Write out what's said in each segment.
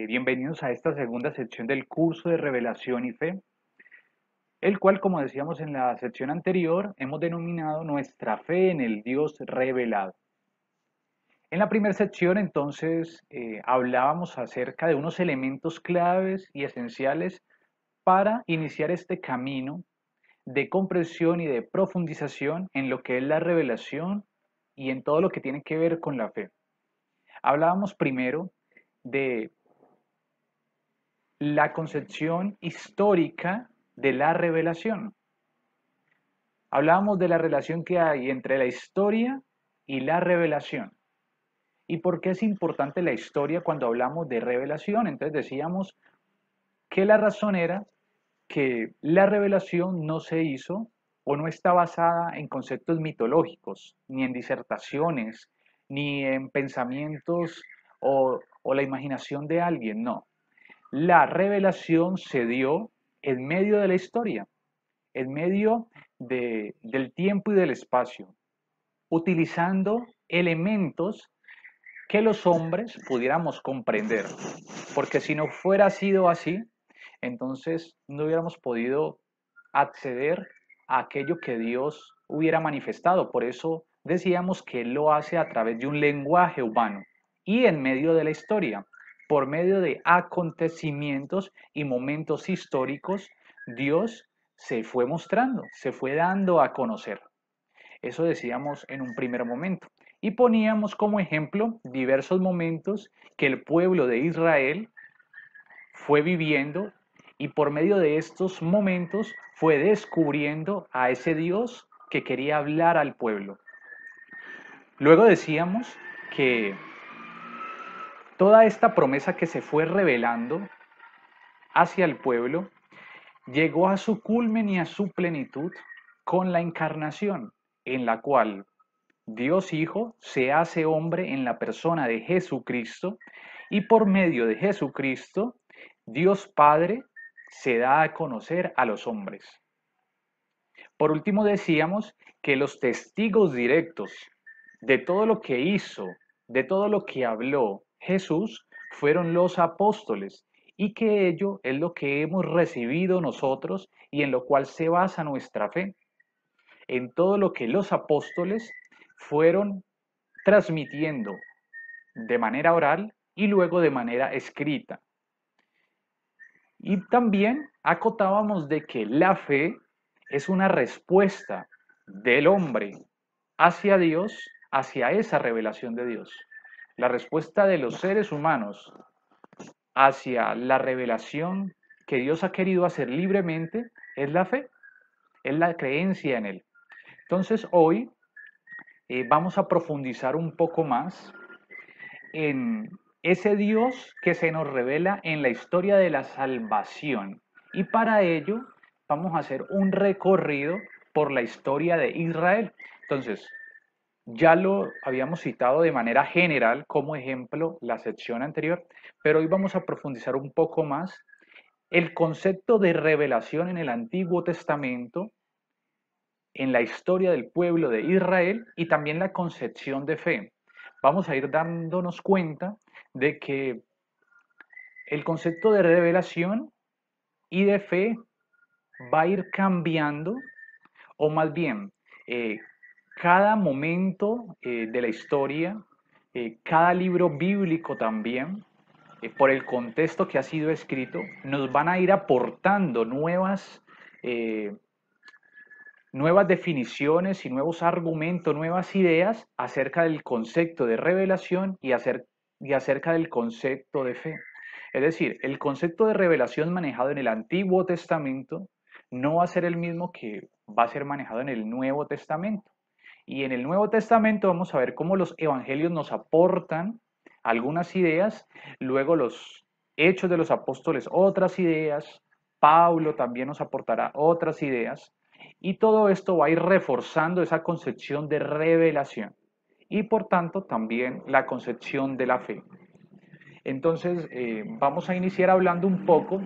Bienvenidos a esta segunda sección del curso de Revelación y Fe, el cual, como decíamos en la sección anterior, hemos denominado nuestra fe en el Dios revelado. En la primera sección, entonces, hablábamos acerca de unos elementos claves y esenciales para iniciar este camino de comprensión y de profundización en lo que es la revelación y en todo lo que tiene que ver con la fe. Hablábamos primero de la concepción histórica de la revelación. Hablábamos de la relación que hay entre la historia y la revelación. ¿Y por qué es importante la historia cuando hablamos de revelación? Entonces decíamos que la razón era que la revelación no se hizo o no está basada en conceptos mitológicos, ni en disertaciones, ni en pensamientos o la imaginación de alguien, no. La revelación se dio en medio de la historia, en medio del tiempo y del espacio, utilizando elementos que los hombres pudiéramos comprender. Porque si no fuera sido así, entonces no hubiéramos podido acceder a aquello que Dios hubiera manifestado. Por eso decíamos que Él lo hace a través de un lenguaje humano y en medio de la historia, por medio de acontecimientos y momentos históricos, Dios se fue mostrando, se fue dando a conocer. Eso decíamos en un primer momento. Y poníamos como ejemplo diversos momentos que el pueblo de Israel fue viviendo y por medio de estos momentos fue descubriendo a ese Dios que quería hablar al pueblo. Luego decíamos que toda esta promesa que se fue revelando hacia el pueblo llegó a su culmen y a su plenitud con la encarnación, en la cual Dios Hijo se hace hombre en la persona de Jesucristo y por medio de Jesucristo, Dios Padre se da a conocer a los hombres. Por último, decíamos que los testigos directos de todo lo que hizo, de todo lo que habló Jesús, fueron los apóstoles y que ello es lo que hemos recibido nosotros y en lo cual se basa nuestra fe, en todo lo que los apóstoles fueron transmitiendo de manera oral y luego de manera escrita. Y también acotábamos de que la fe es una respuesta del hombre hacia Dios, hacia esa revelación de Dios. La respuesta de los seres humanos hacia la revelación que Dios ha querido hacer libremente es la fe, es la creencia en Él. Entonces hoy vamos a profundizar un poco más en ese Dios que se nos revela en la historia de la salvación. Y para ello vamos a hacer un recorrido por la historia de Israel. Entonces, ya lo habíamos citado de manera general como ejemplo la sección anterior, pero hoy vamos a profundizar un poco más el concepto de revelación en el Antiguo Testamento, en la historia del pueblo de Israel y también la concepción de fe. Vamos a ir dándonos cuenta de que el concepto de revelación y de fe va a ir cambiando, o más bien, eh, cada momento de la historia, cada libro bíblico también, por el contexto que ha sido escrito, nos van a ir aportando eh, nuevas definiciones y nuevos argumentos, nuevas ideas acerca del concepto de revelación y acerca del concepto de fe. Es decir, el concepto de revelación manejado en el Antiguo Testamento no va a ser el mismo que va a ser manejado en el Nuevo Testamento. Y en el Nuevo Testamento vamos a ver cómo los evangelios nos aportan algunas ideas, luego los hechos de los apóstoles otras ideas, Pablo también nos aportará otras ideas, y todo esto va a ir reforzando esa concepción de revelación y por tanto también la concepción de la fe. Entonces, vamos a iniciar hablando un poco,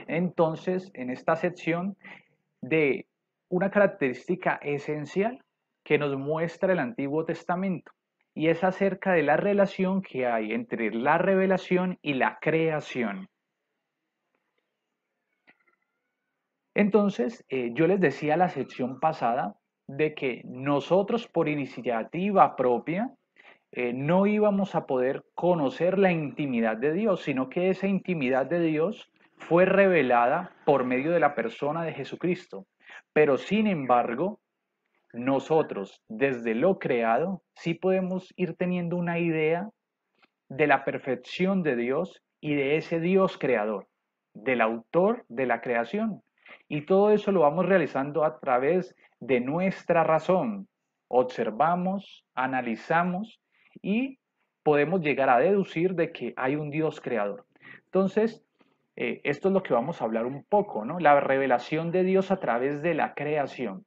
entonces, en esta sección de una característica esencial que nos muestra el Antiguo Testamento. y es acerca de la relación que hay entre la revelación y la creación. Entonces, yo les decía la sección pasada de que nosotros por iniciativa propia no íbamos a poder conocer la intimidad de Dios, sino que esa intimidad de Dios fue revelada por medio de la persona de Jesucristo. Pero sin embargo, nosotros desde lo creado sí podemos ir teniendo una idea de la perfección de Dios y de ese Dios creador, del autor de la creación. Y todo eso lo vamos realizando a través de nuestra razón. Observamos, analizamos y podemos llegar a deducir de que hay un Dios creador. Entonces, esto es lo que vamos a hablar un poco, ¿no? La revelación de Dios a través de la creación.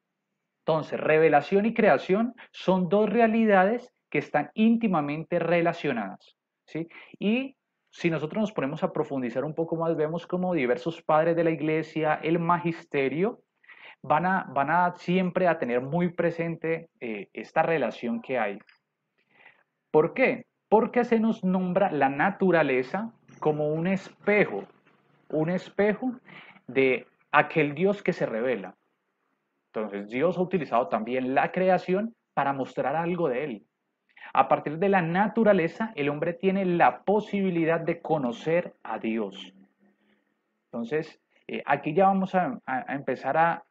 Entonces, revelación y creación son dos realidades que están íntimamente relacionadas, ¿sí? Y si nosotros nos ponemos a profundizar un poco más, vemos como diversos padres de la iglesia, el magisterio, van a siempre a tener muy presente esta relación que hay. ¿Por qué? Porque se nos nombra la naturaleza como un espejo de aquel Dios que se revela. Entonces, Dios ha utilizado también la creación para mostrar algo de Él. A partir de la naturaleza, el hombre tiene la posibilidad de conocer a Dios. Entonces, aquí ya vamos a empezar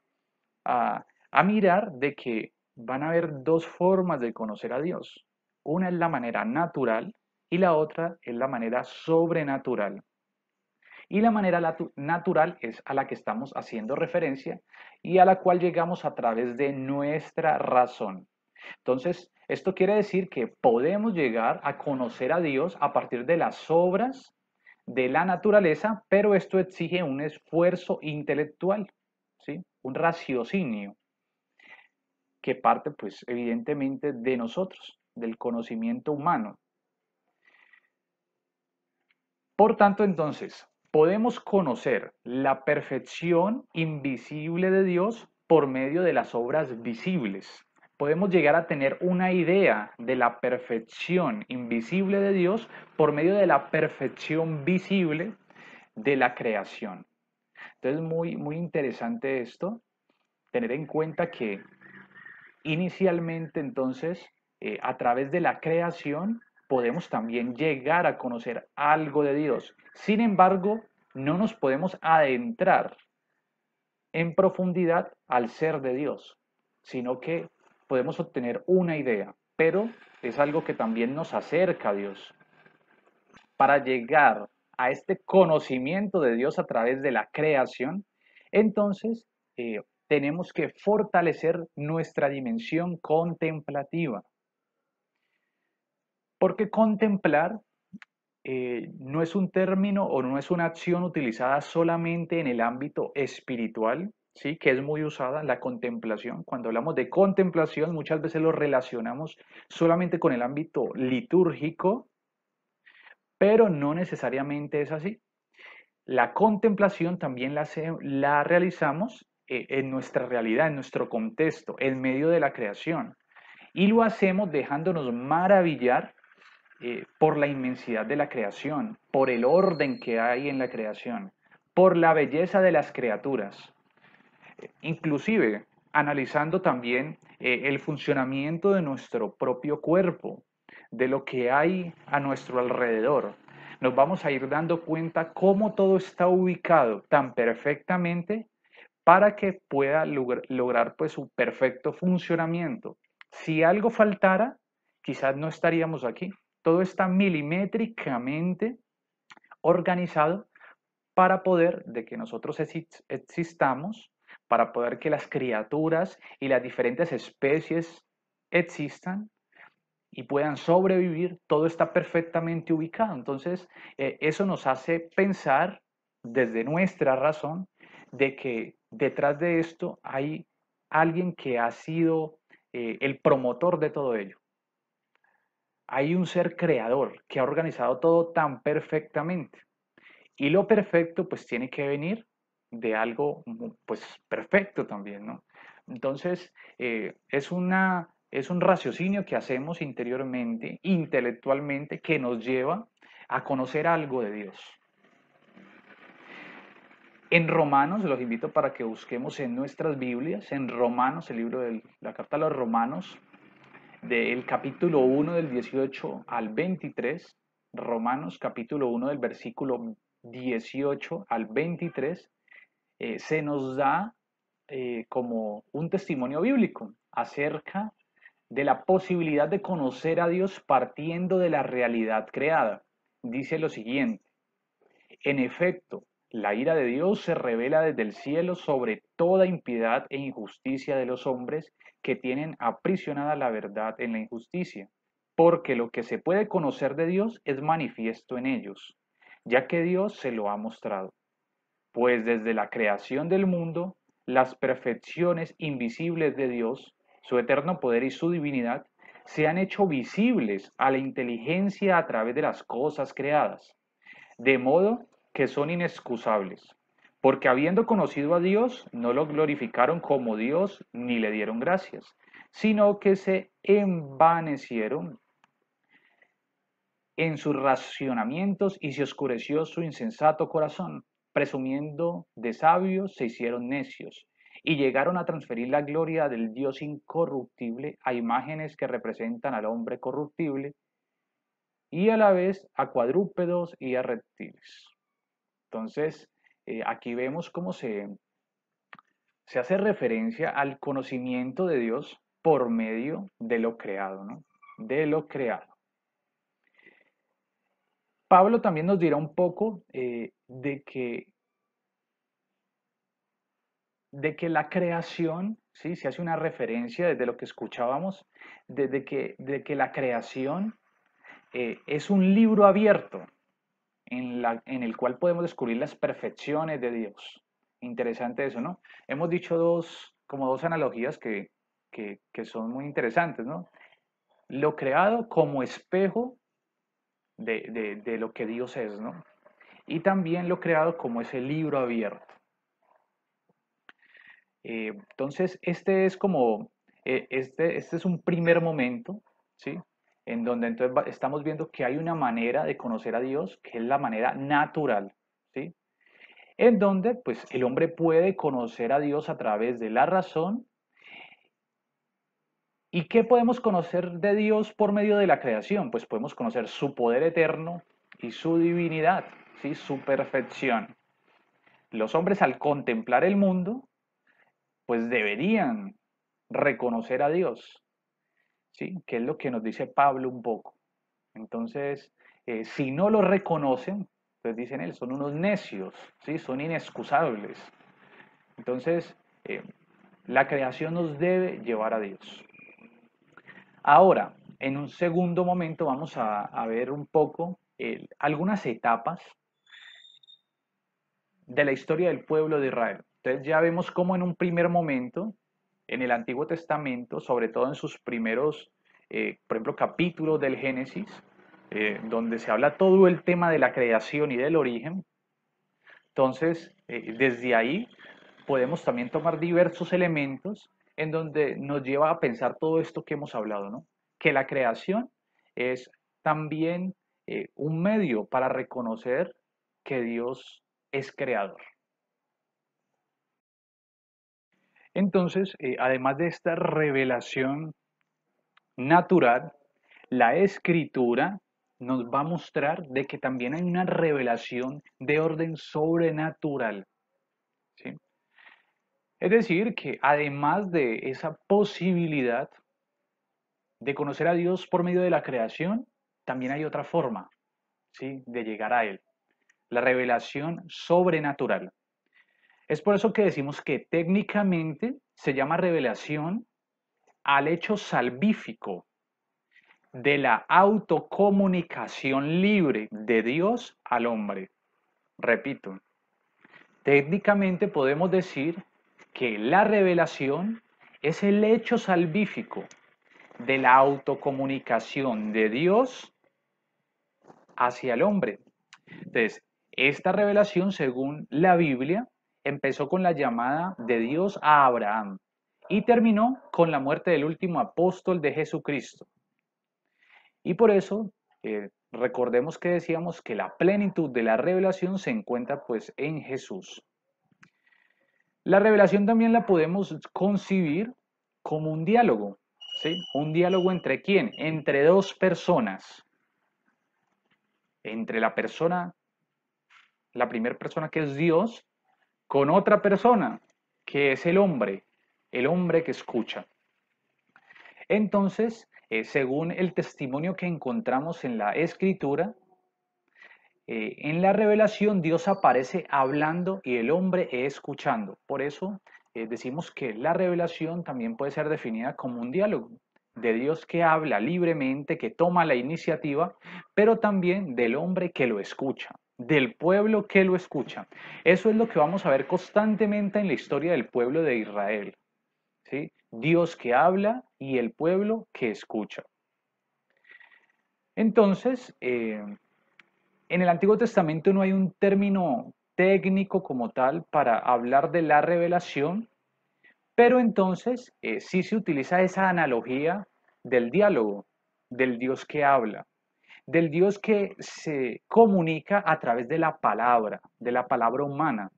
a mirar de que van a haber dos formas de conocer a Dios. Una es la manera natural y la otra es la manera sobrenatural. Y la manera natural es a la que estamos haciendo referencia y a la cual llegamos a través de nuestra razón. Entonces, esto quiere decir que podemos llegar a conocer a Dios a partir de las obras de la naturaleza, pero esto exige un esfuerzo intelectual, ¿sí? Un raciocinio que parte, pues, evidentemente de nosotros, del conocimiento humano. Por tanto, entonces, podemos conocer la perfección invisible de Dios por medio de las obras visibles. Podemos llegar a tener una idea de la perfección invisible de Dios por medio de la perfección visible de la creación. Entonces, muy, muy interesante esto, tener en cuenta que inicialmente, entonces, a través de la creación, podemos también llegar a conocer algo de Dios. Sin embargo, no nos podemos adentrar en profundidad al ser de Dios, sino que podemos obtener una idea, pero es algo que también nos acerca a Dios. Para llegar a este conocimiento de Dios a través de la creación, entonces tenemos que fortalecer nuestra dimensión contemplativa. Porque contemplar no es un término o no es una acción utilizada solamente en el ámbito espiritual, ¿sí? Que es muy usada la contemplación. Cuando hablamos de contemplación, muchas veces lo relacionamos solamente con el ámbito litúrgico, pero no necesariamente es así. La contemplación también la realizamos en nuestra realidad, en nuestro contexto, en medio de la creación. Y lo hacemos dejándonos maravillar por la inmensidad de la creación, por el orden que hay en la creación, por la belleza de las criaturas. Inclusive analizando también el funcionamiento de nuestro propio cuerpo, de lo que hay a nuestro alrededor. Nos vamos a ir dando cuenta cómo todo está ubicado tan perfectamente para que pueda lograr pues su perfecto funcionamiento. Si algo faltara, quizás no estaríamos aquí. Todo está milimétricamente organizado para poder de que nosotros existamos, para poder que las criaturas y las diferentes especies existan y puedan sobrevivir, todo está perfectamente ubicado. Entonces, eso nos hace pensar desde nuestra razón de que detrás de esto hay alguien que ha sido el promotor de todo ello. Hay un ser creador que ha organizado todo tan perfectamente. Y lo perfecto pues tiene que venir de algo pues perfecto también, ¿no? Entonces es una es un raciocinio que hacemos interiormente, intelectualmente, que nos lleva a conocer algo de Dios. En Romanos, los invito para que busquemos en nuestras Biblias, en Romanos, el libro de la carta a los Romanos, del capítulo 1 del 18 al 23, Romanos capítulo 1 del versículo 18 al 23, se nos da como un testimonio bíblico acerca de la posibilidad de conocer a Dios partiendo de la realidad creada. Dice lo siguiente: en efecto, la ira de Dios se revela desde el cielo sobre toda impiedad e injusticia de los hombres que tienen aprisionada la verdad en la injusticia, porque lo que se puede conocer de Dios es manifiesto en ellos, ya que Dios se lo ha mostrado. Pues desde la creación del mundo, las perfecciones invisibles de Dios, su eterno poder y su divinidad, se han hecho visibles a la inteligencia a través de las cosas creadas, de modo que son inexcusables, porque habiendo conocido a Dios, no lo glorificaron como Dios ni le dieron gracias, sino que se envanecieron en sus racionamientos y se oscureció su insensato corazón. Presumiendo de sabios, se hicieron necios y llegaron a transferir la gloria del Dios incorruptible a imágenes que representan al hombre corruptible y a la vez a cuadrúpedos y a reptiles. Entonces, aquí vemos cómo se hace referencia al conocimiento de Dios por medio de lo creado, ¿no? De lo creado. Pablo también nos dirá un poco de que la creación, ¿sí? Se hace una referencia desde lo que escuchábamos, de que la creación es un libro abierto en el cual podemos descubrir las perfecciones de Dios. Interesante eso, ¿no? Hemos dicho como dos analogías que son muy interesantes, ¿no? Lo creado como espejo de lo que Dios es, ¿no? Y también lo creado como ese libro abierto. Entonces, este es como, este es un primer momento, ¿sí? En donde entonces estamos viendo que hay una manera de conocer a Dios, que es la manera natural, ¿sí? En donde, pues, el hombre puede conocer a Dios a través de la razón. ¿Y qué podemos conocer de Dios por medio de la creación? Pues podemos conocer su poder eterno y su divinidad, ¿sí? Su perfección. Los hombres al contemplar el mundo, pues deberían reconocer a Dios, ¿sí? Que es lo que nos dice Pablo un poco. Entonces, si no lo reconocen, pues dicen él, son unos necios, ¿sí? Son inexcusables. Entonces, la creación nos debe llevar a Dios. Ahora, en un segundo momento vamos a ver un poco algunas etapas de la historia del pueblo de Israel. Entonces ya vemos cómo en un primer momento, en el Antiguo Testamento, sobre todo en sus primeros, por ejemplo, capítulos del Génesis, donde se habla todo el tema de la creación y del origen, entonces desde ahí podemos también tomar diversos elementos en donde nos lleva a pensar todo esto que hemos hablado, ¿no? Que la creación es también un medio para reconocer que Dios es creador. Entonces, además de esta revelación natural, la escritura nos va a mostrar de que también hay una revelación de orden sobrenatural, ¿sí? Es decir, que además de esa posibilidad de conocer a Dios por medio de la creación, también hay otra forma, ¿sí? De llegar a Él, la revelación sobrenatural. Es por eso que decimos que técnicamente se llama revelación al hecho salvífico de la autocomunicación libre de Dios al hombre. Repito, técnicamente podemos decir que la revelación es el hecho salvífico de la autocomunicación de Dios hacia el hombre. Entonces, esta revelación, según la Biblia, empezó con la llamada de Dios a Abraham y terminó con la muerte del último apóstol de Jesucristo. Y por eso recordemos que decíamos que la plenitud de la revelación se encuentra pues en Jesús. La revelación también la podemos concebir como un diálogo, ¿sí? ¿Un diálogo entre quién? Entre dos personas. Entre la primera persona que es Dios, con otra persona que es el hombre que escucha. Entonces, según el testimonio que encontramos en la Escritura, en la revelación Dios aparece hablando y el hombre escuchando. Por eso decimos que la revelación también puede ser definida como un diálogo de Dios que habla libremente, que toma la iniciativa, pero también del hombre que lo escucha, del pueblo que lo escucha. Eso es lo que vamos a ver constantemente en la historia del pueblo de Israel, ¿sí? Dios que habla y el pueblo que escucha. Entonces, en el Antiguo Testamento no hay un término técnico como tal para hablar de la revelación, pero entonces sí se utiliza esa analogía del diálogo, del Dios que habla, del Dios que se comunica a través de la palabra humana.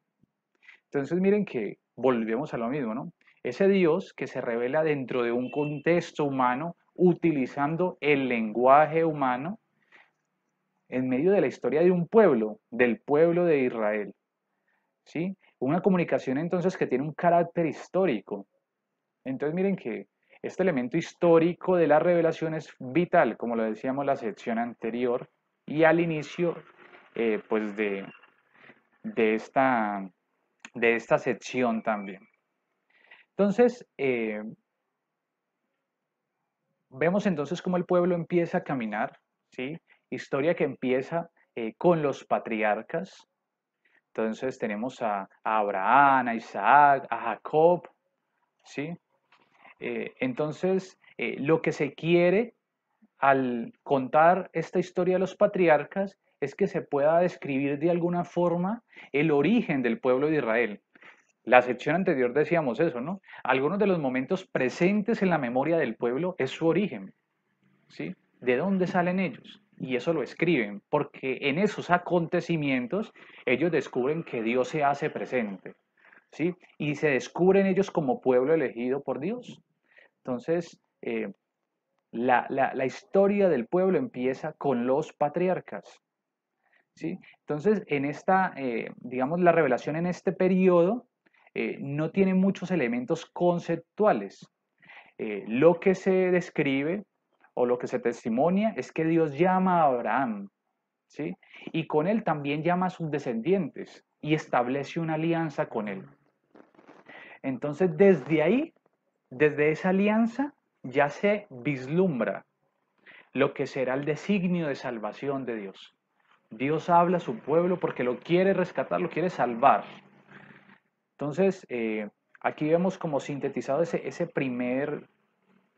Entonces miren que volvemos a lo mismo, ¿no? Ese Dios que se revela dentro de un contexto humano, utilizando el lenguaje humano, en medio de la historia de un pueblo, del pueblo de Israel, ¿sí? Una comunicación entonces que tiene un carácter histórico. Entonces miren que este elemento histórico de la revelación es vital, como lo decíamos en la sección anterior y al inicio pues de, esta, de esta sección también. Entonces, vemos entonces cómo el pueblo empieza a caminar, ¿sí? Historia que empieza con los patriarcas. Entonces tenemos a Abraham, a Isaac, a Jacob, ¿sí? Entonces, lo que se quiere al contar esta historia de los patriarcas es que se pueda describir de alguna forma el origen del pueblo de Israel. La sección anterior decíamos eso, ¿no? Algunos de los momentos presentes en la memoria del pueblo es su origen, ¿sí? ¿De dónde salen ellos? Y eso lo escriben, porque en esos acontecimientos ellos descubren que Dios se hace presente, ¿sí? Y se descubren ellos como pueblo elegido por Dios. Entonces, la historia del pueblo empieza con los patriarcas, ¿sí? Entonces, en esta, digamos, la revelación en este periodo no tiene muchos elementos conceptuales. Lo que se describe o lo que se testimonia es que Dios llama a Abraham, ¿sí? Y con él también llama a sus descendientes y establece una alianza con él. Entonces, desde ahí, desde esa alianza, ya se vislumbra lo que será el designio de salvación de Dios. Dios habla a su pueblo porque lo quiere rescatar, lo quiere salvar. Entonces, aquí vemos como sintetizado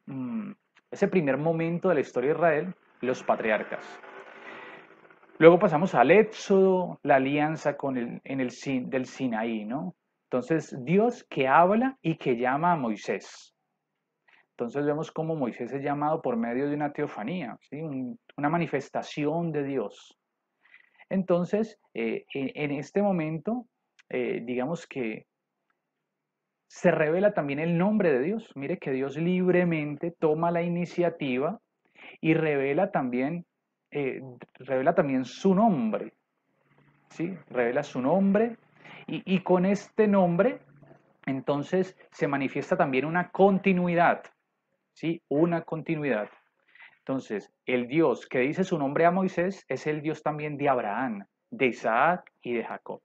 mm, ese primer momento de la historia de Israel, los patriarcas. Luego pasamos al Éxodo, la alianza del Sinaí, ¿no? Entonces, Dios que habla y que llama a Moisés. Entonces vemos cómo Moisés es llamado por medio de una teofanía, ¿sí? Una manifestación de Dios. Entonces, en este momento, digamos que se revela también el nombre de Dios. Mire que Dios libremente toma la iniciativa y eh, revela también su nombre, ¿sí? Revela su nombre y con este nombre, entonces se manifiesta también una continuidad, ¿sí? Una continuidad. Entonces, el Dios que dice su nombre a Moisés es el Dios también de Abraham, de Isaac y de Jacob.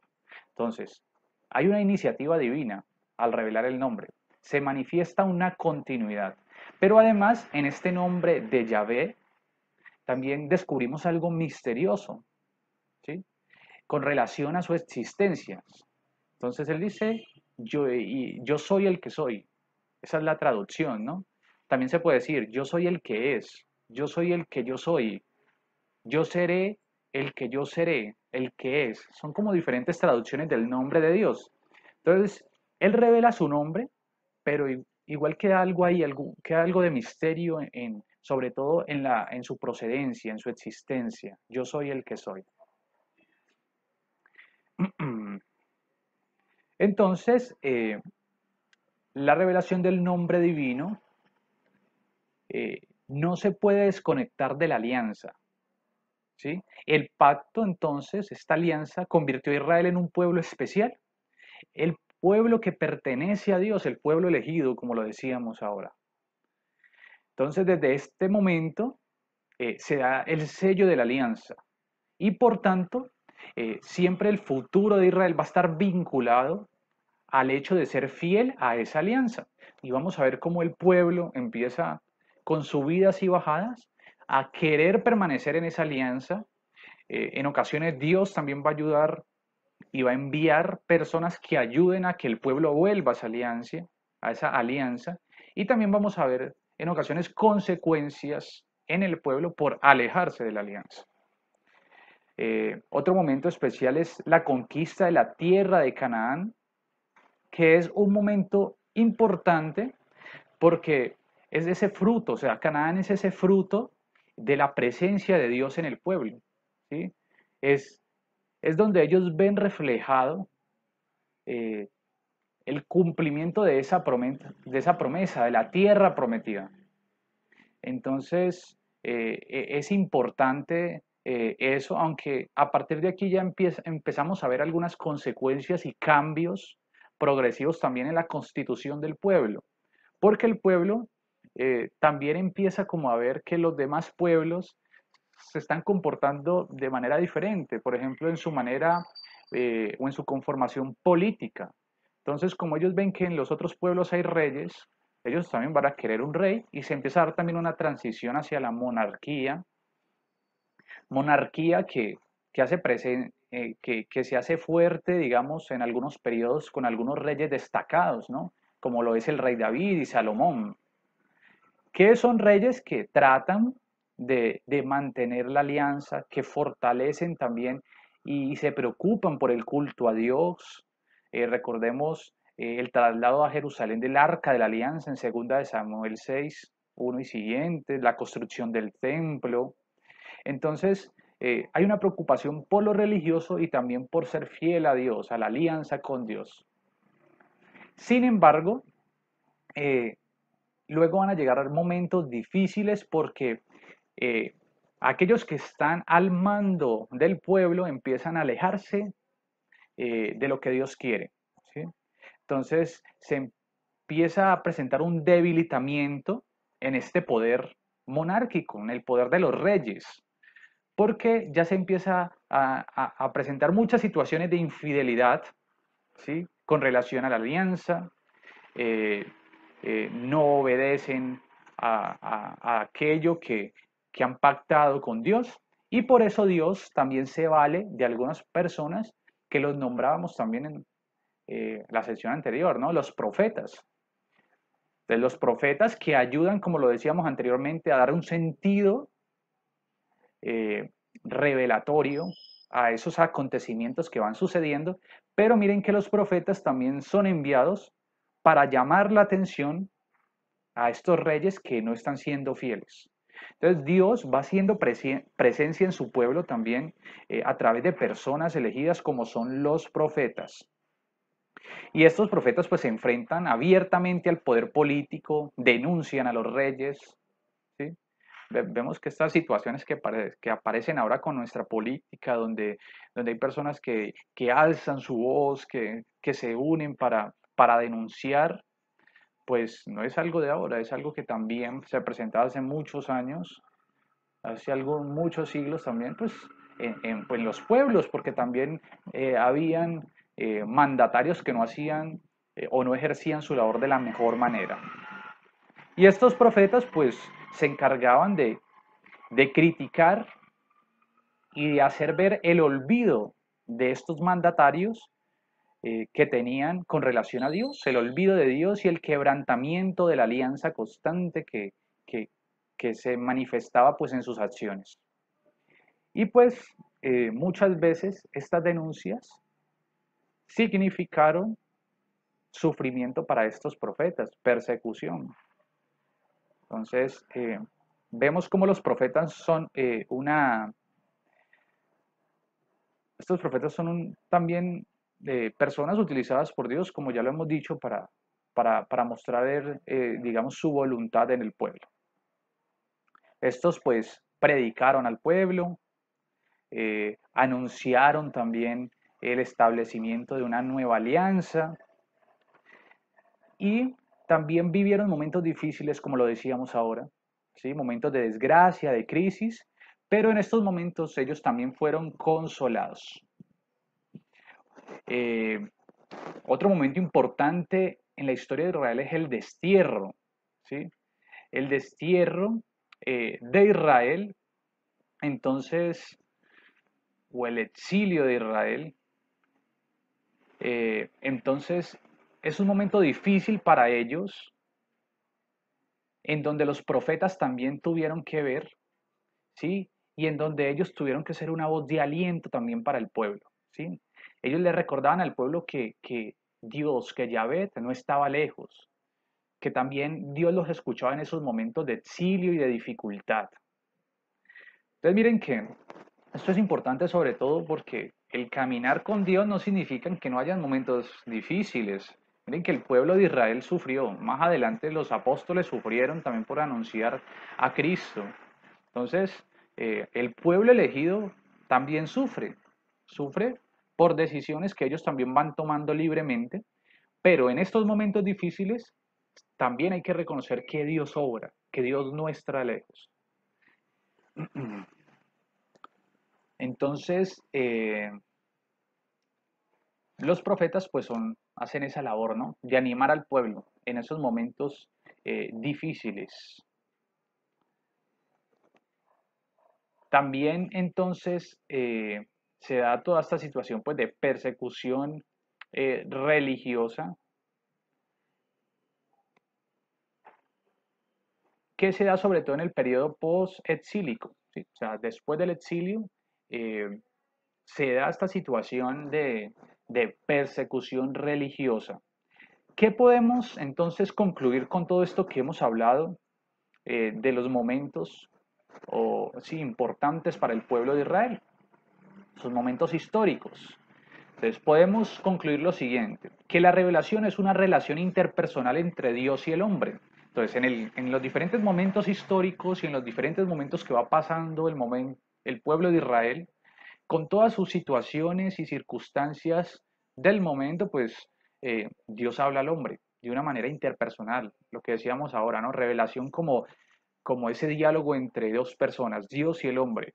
Entonces, hay una iniciativa divina al revelar el nombre. Se manifiesta una continuidad. Pero además, en este nombre de Yahvé, también descubrimos algo misterioso, ¿sí? Con relación a su existencia. Entonces, él dice, yo soy el que soy. Esa es la traducción, ¿no? También se puede decir, yo soy el que es, yo soy el que yo soy, yo seré el que yo seré, el que es. Son como diferentes traducciones del nombre de Dios. Entonces, Él revela su nombre, pero igual queda algo ahí, queda algo de misterio sobre todo en su procedencia, en su existencia. Yo soy el que soy. Entonces, la revelación del nombre divino no se puede desconectar de la alianza, ¿sí? El pacto, entonces, esta alianza convirtió a Israel en un pueblo especial, el pueblo que pertenece a Dios, el pueblo elegido, como lo decíamos ahora. Entonces, desde este momento se da el sello de la alianza y por tanto, siempre el futuro de Israel va a estar vinculado al hecho de ser fiel a esa alianza. Y vamos a ver cómo el pueblo empieza con subidas y bajadas a querer permanecer en esa alianza. En ocasiones Dios también va a ayudar y va a enviar personas que ayuden a que el pueblo vuelva a esa alianza. Y también vamos a ver en ocasiones consecuencias en el pueblo por alejarse de la alianza. Otro momento especial es la conquista de la tierra de Canaán, que es un momento importante porque es ese fruto, o sea, Canaán es ese fruto de la presencia de Dios en el pueblo, ¿sí? Es, es donde ellos ven reflejado eh, el cumplimiento de esa promesa, de la tierra prometida. Entonces, es importante eso, aunque a partir de aquí ya empezamos a ver algunas consecuencias y cambios progresivos también en la constitución del pueblo, porque el pueblo también empieza como a ver que los demás pueblos se están comportando de manera diferente, por ejemplo, en su manera o en su conformación política. Entonces, como ellos ven que en los otros pueblos hay reyes, ellos también van a querer un rey y se empieza a dar también una transición hacia la monarquía que hace que se hace fuerte, digamos, en algunos periodos con algunos reyes destacados, ¿no? Como lo es el rey David y Salomón, que son reyes que tratan de mantener la alianza, que fortalecen también y se preocupan por el culto a Dios. Recordemos el traslado a Jerusalén del Arca de la Alianza en 2 de Samuel 6, 1 y siguientes, la construcción del templo. Entonces, hay una preocupación por lo religioso y también por ser fiel a Dios, a la alianza con Dios. Sin embargo, eh, luego van a llegar momentos difíciles porque eh, aquellos que están al mando del pueblo empiezan a alejarse de lo que Dios quiere, ¿sí? Entonces se empieza a presentar un debilitamiento en este poder monárquico, en el poder de los reyes, porque ya se empieza a presentar muchas situaciones de infidelidad, ¿sí? Con relación a la alianza, eh, no obedecen a aquello que han pactado con Dios y por eso Dios también se vale de algunas personas que los nombrábamos también en la sesión anterior, ¿no? Los profetas. De los profetas que ayudan, como lo decíamos anteriormente, a dar un sentido eh, revelatorio a esos acontecimientos que van sucediendo, pero miren que los profetas también son enviados para llamar la atención a estos reyes que no están siendo fieles. Entonces Dios va haciendo presencia en su pueblo también a través de personas elegidas como son los profetas. Y estos profetas pues se enfrentan abiertamente al poder político, denuncian a los reyes, ¿sí? Vemos que estas situaciones que aparecen ahora con nuestra política, donde hay personas que alzan su voz, que se unen para denunciar, pues no es algo de ahora, es algo que también se presentaba hace muchos años, hace muchos siglos también, pues pues, en los pueblos, porque también habían mandatarios que no hacían o no ejercían su labor de la mejor manera. Y estos profetas pues se encargaban de criticar y de hacer ver el olvido de estos mandatarios que tenían con relación a Dios, el olvido de Dios y el quebrantamiento de la alianza constante que, que se manifestaba pues en sus acciones. Y pues muchas veces estas denuncias significaron sufrimiento para estos profetas, persecución. Entonces, vemos cómo los profetas son estos profetas son también personas utilizadas por Dios, como ya lo hemos dicho, para mostrar, digamos, su voluntad en el pueblo. Estos pues predicaron al pueblo, anunciaron también el establecimiento de una nueva alianza y también vivieron momentos difíciles, como lo decíamos ahora, ¿sí? Momentos de desgracia, de crisis, pero en estos momentos ellos también fueron consolados. Eh, Otro momento importante en la historia de Israel es el destierro, ¿sí? El destierro de Israel, entonces, o el exilio de Israel, entonces es un momento difícil para ellos, en donde los profetas también tuvieron que ver, ¿sí? Y en donde ellos tuvieron que ser una voz de aliento también para el pueblo, ¿sí? Ellos le recordaban al pueblo que Dios, que Yahvé no estaba lejos, que también Dios los escuchaba en esos momentos de exilio y de dificultad. Entonces miren que esto es importante sobre todo porque el caminar con Dios no significa que no hayan momentos difíciles. Miren que el pueblo de Israel sufrió, más adelante los apóstoles sufrieron también por anunciar a Cristo. Entonces, el pueblo elegido también sufre por decisiones que ellos también van tomando libremente, pero en estos momentos difíciles también hay que reconocer que Dios obra, que Dios no está lejos. Entonces, los profetas pues hacen esa labor, ¿no? De animar al pueblo en esos momentos difíciles. También entonces se da toda esta situación pues de persecución religiosa que se da sobre todo en el periodo post-exílico, ¿sí? O sea, después del exilio eh, se da esta situación de persecución religiosa. ¿Qué podemos entonces concluir con todo esto que hemos hablado de los momentos sí, importantes para el pueblo de Israel? Sus momentos históricos. Entonces podemos concluir lo siguiente, que la revelación es una relación interpersonal entre Dios y el hombre. Entonces en los diferentes momentos históricos y en los diferentes momentos que va pasando el pueblo de Israel, con todas sus situaciones y circunstancias del momento, pues Dios habla al hombre de una manera interpersonal, lo que decíamos ahora, ¿no? Revelación como ese diálogo entre dos personas, Dios y el hombre.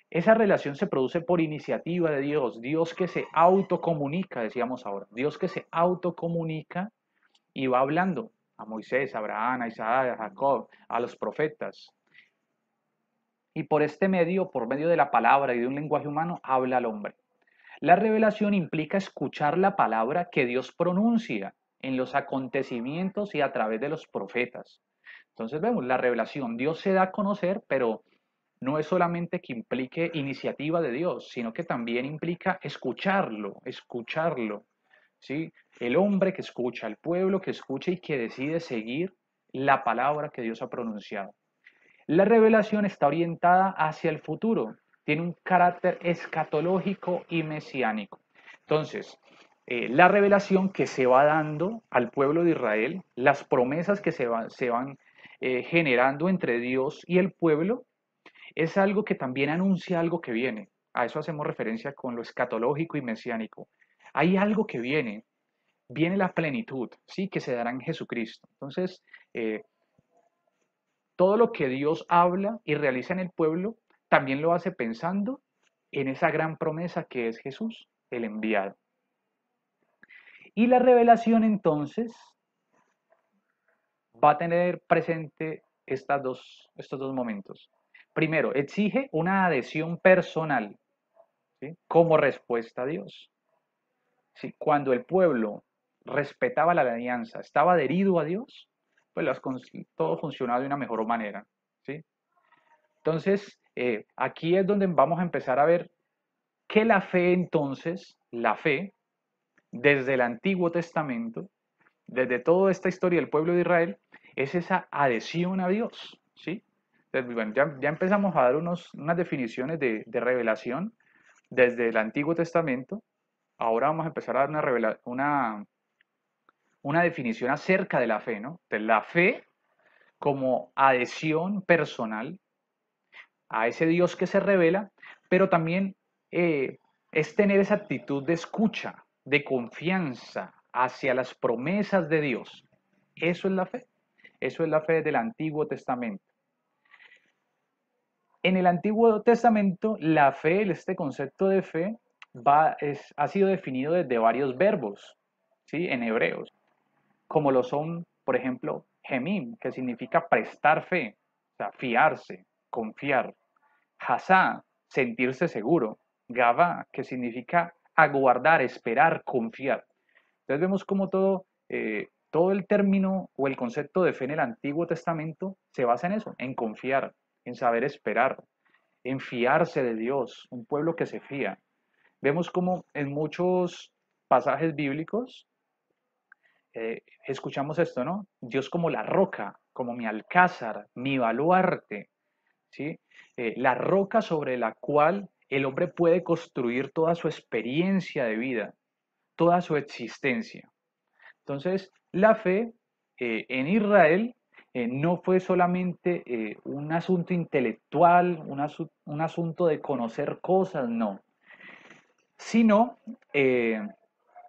Esa relación se produce por iniciativa de Dios, Dios que se autocomunica, decíamos ahora, Dios que se autocomunica y va hablando a Moisés, a Abraham, a Isaac, a Jacob, a los profetas. Y por este medio, por medio de la palabra y de un lenguaje humano, habla al hombre. La revelación implica escuchar la palabra que Dios pronuncia en los acontecimientos y a través de los profetas. Entonces vemos la revelación, Dios se da a conocer, pero no es solamente que implique iniciativa de Dios, sino que también implica escucharlo, ¿sí? El hombre que escucha, el pueblo que escucha y que decide seguir la palabra que Dios ha pronunciado. La revelación está orientada hacia el futuro, tiene un carácter escatológico y mesiánico. Entonces, la revelación que se va dando al pueblo de Israel, las promesas que se van generando entre Dios y el pueblo, es algo que también anuncia algo que viene. A eso hacemos referencia con lo escatológico y mesiánico. Hay algo que viene la plenitud, sí, que se dará en Jesucristo. Entonces, todo lo que Dios habla y realiza en el pueblo, también lo hace pensando en esa gran promesa que es Jesús, el enviado. Y la revelación entonces va a tener presente estos dos momentos. Primero, exige una adhesión personal, ¿sí? Como respuesta a Dios. ¿Sí? Cuando el pueblo respetaba la alianza, estaba adherido a Dios, pues todo funcionaba de una mejor manera. ¿Sí? Entonces, aquí es donde vamos a empezar a ver que la fe entonces, la fe, desde el Antiguo Testamento, desde toda esta historia del pueblo de Israel, es esa adhesión a Dios, ¿sí? Entonces, bueno, ya empezamos a dar unas definiciones de revelación desde el Antiguo Testamento. Ahora vamos a empezar a dar una definición acerca de la fe, ¿no? De la fe como adhesión personal a ese Dios que se revela, pero también es tener esa actitud de escucha, de confianza hacia las promesas de Dios. Eso es la fe. Eso es la fe del Antiguo Testamento. En el Antiguo Testamento, la fe, este concepto de fe, ha sido definido desde varios verbos, ¿sí? En hebreos, como lo son, por ejemplo, gemim, que significa prestar fe, o sea, fiarse, confiar. Hasá, sentirse seguro. Gabá, que significa aguardar, esperar, confiar. Entonces vemos como todo el término o el concepto de fe en el Antiguo Testamento se basa en eso, en confiar, en saber esperar, en fiarse de Dios, un pueblo que se fía. Vemos como en muchos pasajes bíblicos escuchamos esto, ¿no? Dios como la roca, como mi alcázar, mi baluarte, ¿sí? La roca sobre la cual el hombre puede construir toda su experiencia de vida, toda su existencia. Entonces, la fe en Israel no fue solamente un asunto intelectual, un asunto de conocer cosas, no, sino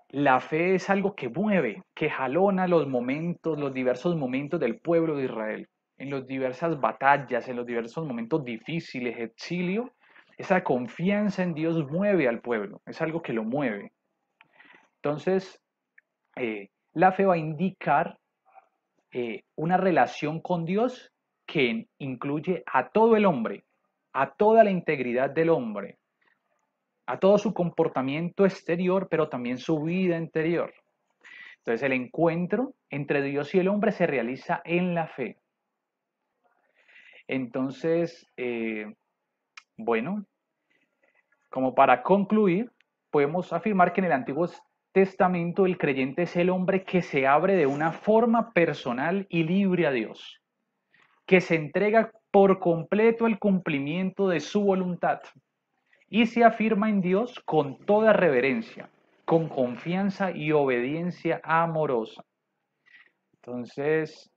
la fe es algo que mueve, que jalona los momentos, los diversos momentos del pueblo de Israel, en las diversas batallas, en los diversos momentos difíciles, exilio. Esa confianza en Dios mueve al pueblo, es algo que lo mueve. Entonces, la fe va a indicar una relación con Dios que incluye a todo el hombre, a toda la integridad del hombre, a todo su comportamiento exterior, pero también su vida interior. Entonces el encuentro entre Dios y el hombre se realiza en la fe. Entonces, bueno, como para concluir, podemos afirmar que en el Antiguo Testamento el creyente es el hombre que se abre de una forma personal y libre a Dios, que se entrega por completo al cumplimiento de su voluntad y se afirma en Dios con toda reverencia, con confianza y obediencia amorosa. Entonces,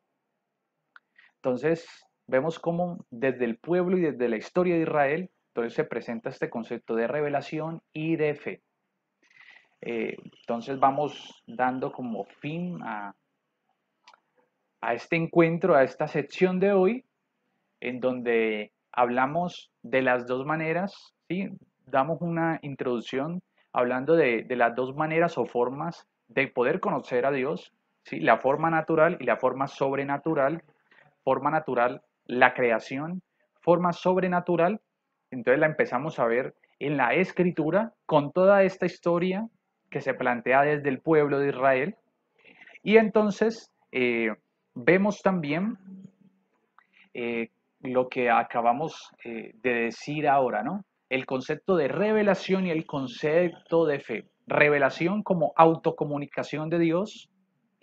Entonces, vemos cómo desde el pueblo y desde la historia de Israel, entonces se presenta este concepto de revelación y de fe. Entonces vamos dando como fin a este encuentro, a esta sección de hoy, en donde hablamos de las dos maneras, ¿sí? Damos una introducción hablando de las dos maneras o formas de poder conocer a Dios, ¿sí? La forma natural y la forma sobrenatural. Forma natural, la creación, forma sobrenatural, entonces la empezamos a ver en la escritura con toda esta historia que se plantea desde el pueblo de Israel. Y entonces vemos también lo que acabamos de decir ahora, ¿no? El concepto de revelación y el concepto de fe. Revelación como autocomunicación de Dios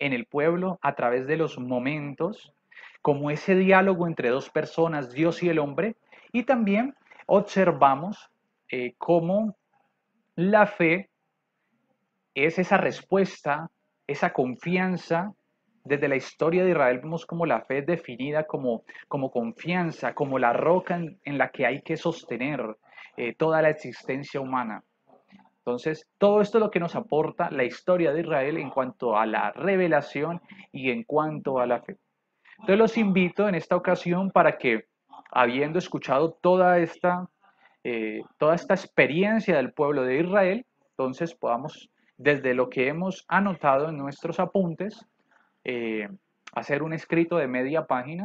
en el pueblo a través de los momentos, como ese diálogo entre dos personas, Dios y el hombre, y también observamos cómo la fe es esa respuesta, esa confianza. Desde la historia de Israel vemos como la fe es definida como confianza, como la roca en la que hay que sostener toda la existencia humana. Entonces, todo esto es lo que nos aporta la historia de Israel en cuanto a la revelación y en cuanto a la fe. Entonces, los invito en esta ocasión para que, habiendo escuchado toda esta experiencia del pueblo de Israel, entonces podamos, desde lo que hemos anotado en nuestros apuntes, hacer un escrito de media página